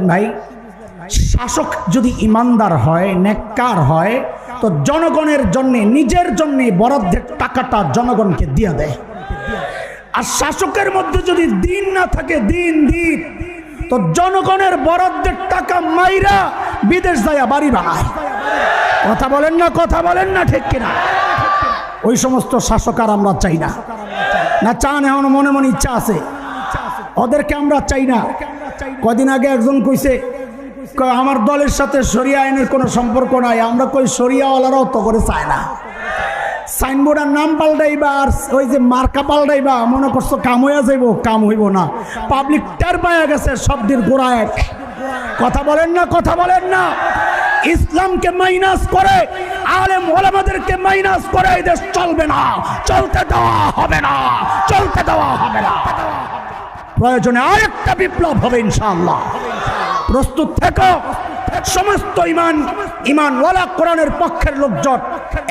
ভাই, শাসক যদি ইমানদার হয়, নেককার হয়, তো জনগণের জন্য, নিজের জন্য বরাদ্দের টাকাটা জনগণকে দিয়ে দেয়। আর শাসকের মধ্যে যদি দিন না থাকে, দিন তো জনগণের বরাদ্দের টাকা মাইরা বিদেশ যায় বাড়ি বানায়। কথা বলেন না, ঠিক কিনা? ওই সমস্ত শাসক আর আমরা চাই না। না চান? এখন মনে মনে ইচ্ছা আছে, ওদেরকে আমরা চাই না। কদিন আগে একজন কইছে, আমার দলের সাথে শরিয়া আইনের কোনো সম্পর্ক নাই। আমরা কই শরিয়াওয়ালারাও তো করে চায় না। সাইনবোর্ডের নাম পাল্টাইবা আর ওই যে মার্কা পাল্টাইবা, মনে করছো কাম হইয়া যাইব, কাম হইব না। পাবলিক টের পাইয়া গেছে সবদিন গোড়া এক। কথা বলেন না। ইসলামকে মাইনাস করে, আলেম ওলামাদেরকে মাইনাস করে এই দেশ চলবে না, চলতে দেওয়া হবে না। প্রয়োজনে আরেকটা বিপ্লব হবে ইনশাআল্লাহ। প্রস্তুত থেকো। সমস্ত ইমানওয়ালা কোরআনের পক্ষের লোকজন